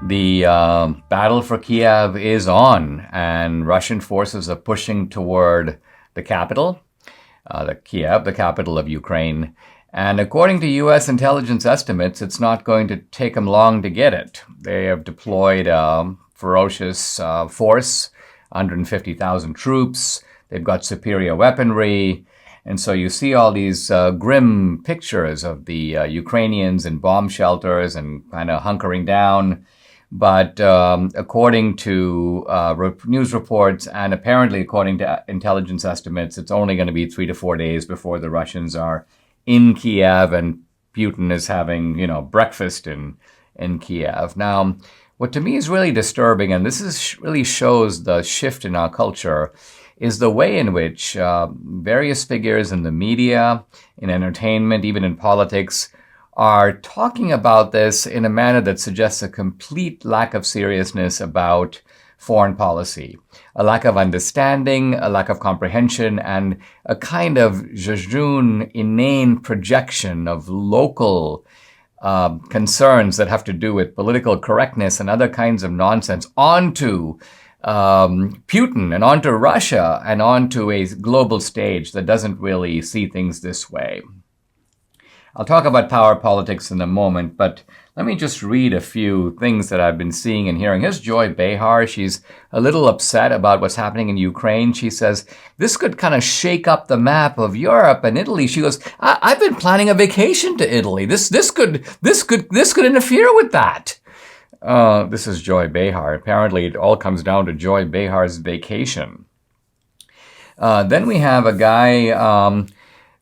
The battle for Kiev is on, and Russian forces are pushing toward the capital, Kiev, the capital of Ukraine. And according to U.S. intelligence estimates, it's not going to take them long to get it. They have deployed a ferocious force, 150,000 troops. They've got superior weaponry. And so you see all these grim pictures of the Ukrainians in bomb shelters and kind of hunkering down. But according to news reports and apparently according to intelligence estimates, it's only going to be 3 to 4 days before the Russians are in Kiev and Putin is having, breakfast in Kiev. Now, what to me is really disturbing, and really shows the shift in our culture, is the way in which various figures in the media, in entertainment, even in politics, are talking about this in a manner that suggests a complete lack of seriousness about foreign policy, a lack of understanding, a lack of comprehension, and a kind of jejune, inane projection of local concerns that have to do with political correctness and other kinds of nonsense onto Putin and onto Russia and onto a global stage that doesn't really see things this way. I'll talk about power politics in a moment, but let me just read a few things that I've been seeing and hearing. Here's Joy Behar. She's a little upset about what's happening in Ukraine. She says, this could kind of shake up the map of Europe and Italy. She goes, I've been planning a vacation to Italy. This could interfere with that. This is Joy Behar. Apparently it all comes down to Joy Behar's vacation. Then we have a guy,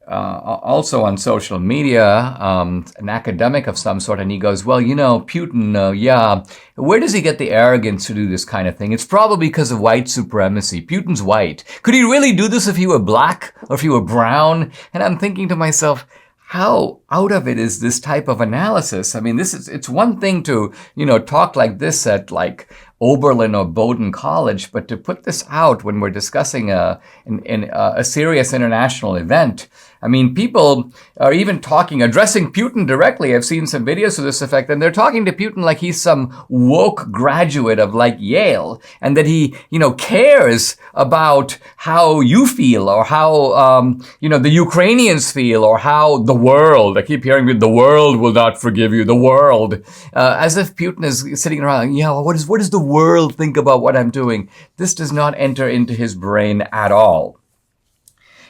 also on social media, an academic of some sort, and he goes, well, Putin, where does he get the arrogance to do this kind of thing? It's probably because of white supremacy. Putin's white. Could he really do this if he were black or if he were brown? And I'm thinking to myself, how out of it is this type of analysis? I mean, it's one thing to, talk like this at Oberlin or Bowdoin College, but to put this out when we're discussing a serious international event. I mean, people are even addressing Putin directly. I've seen some videos to this effect, and they're talking to Putin like he's some woke graduate of Yale, and that he, cares about how you feel or how, the Ukrainians feel or how the world, I keep hearing the world will not forgive you, the world, as if Putin is sitting around, what does the world think about what I'm doing? This does not enter into his brain at all.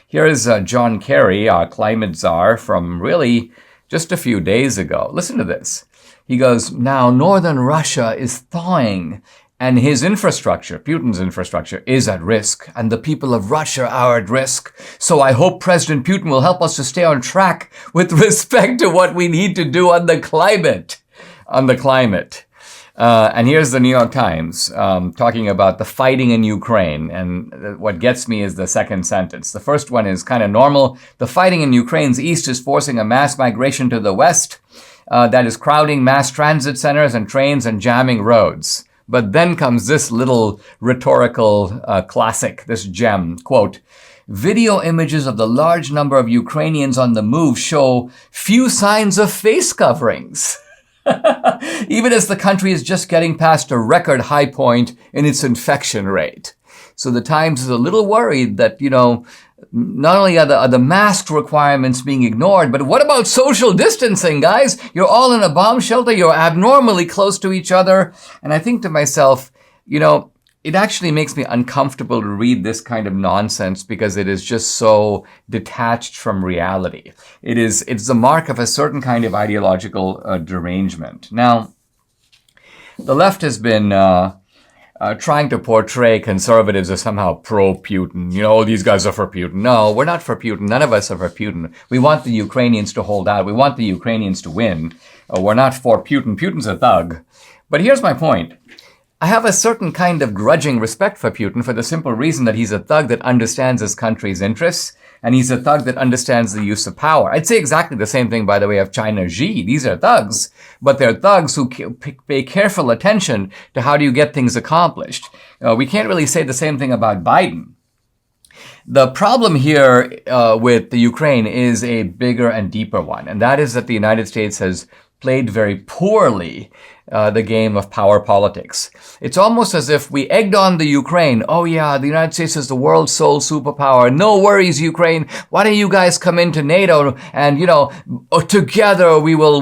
Here is John Kerry, our climate czar, from really just a few days ago. Listen to this. He goes, now northern Russia is thawing and his infrastructure, Putin's infrastructure, is at risk and the people of Russia are at risk. So I hope President Putin will help us to stay on track with respect to what we need to do on the climate. And here's the New York Times talking about the fighting in Ukraine. And what gets me is the second sentence. The first one is kind of normal. The fighting in Ukraine's east is forcing a mass migration to the west that is crowding mass transit centers and trains and jamming roads. But then comes this little rhetorical classic, this gem, quote, video images of the large number of Ukrainians on the move show few signs of face coverings. Even as the country is just getting past a record high point in its infection rate. So the Times is a little worried that, not only are the mask requirements being ignored, but what about social distancing, guys? You're all in a bomb shelter. You're abnormally close to each other. And I think to myself, it actually makes me uncomfortable to read this kind of nonsense because it is just so detached from reality. It's the mark of a certain kind of ideological derangement. Now, the left has been trying to portray conservatives as somehow pro-Putin. These guys are for Putin. No, we're not for Putin. None of us are for Putin. We want the Ukrainians to hold out. We want the Ukrainians to win. We're not for Putin. Putin's a thug. But here's my point. I have a certain kind of grudging respect for Putin for the simple reason that he's a thug that understands his country's interests, and he's a thug that understands the use of power. I'd say exactly the same thing, by the way, of China Xi. These are thugs, but they're thugs who pay careful attention to how do you get things accomplished. We can't really say the same thing about Biden. The problem here with the Ukraine is a bigger and deeper one, and that is that the United States has played very poorly the game of power politics. It's almost as if we egged on the Ukraine. Oh yeah, the United States is the world's sole superpower. No worries, Ukraine. Why don't you guys come into NATO and, together we will,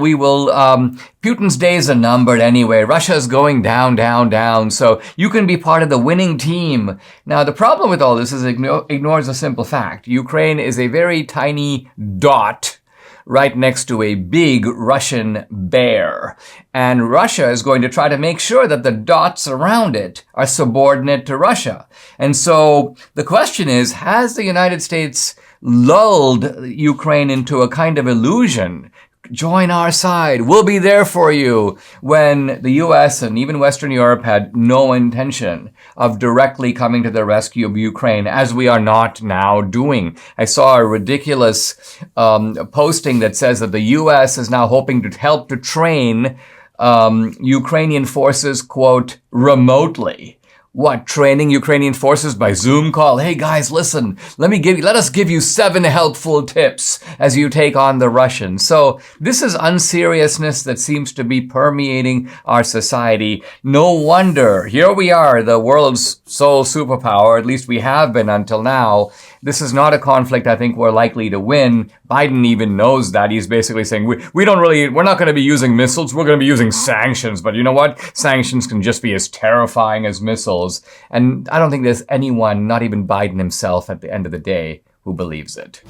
Putin's days are numbered anyway. Russia's going down, down, down. So you can be part of the winning team. Now, the problem with all this is it ignores a simple fact. Ukraine is a very tiny dot right next to a big Russian bear. And Russia is going to try to make sure that the dots around it are subordinate to Russia. And so the question is, has the United States lulled Ukraine into a kind of illusion? Join our side. We'll be there for you, when the US and even Western Europe had no intention of directly coming to the rescue of Ukraine, as we are not now doing. I saw a ridiculous posting that says that the US is now hoping to help to train Ukrainian forces, quote, remotely. What, training Ukrainian forces by Zoom call? Hey guys, listen, let us give you 7 helpful tips as you take on the Russians. So this is unseriousness that seems to be permeating our society. No wonder, here we are, the world's sole superpower, at least we have been until now. This is not a conflict I think we're likely to win. Biden even knows that. He's basically saying, we're not going to be using missiles, we're going to be using sanctions. But you know what? Sanctions can just be as terrifying as missiles. And I don't think there's anyone, not even Biden himself at the end of the day, who believes it.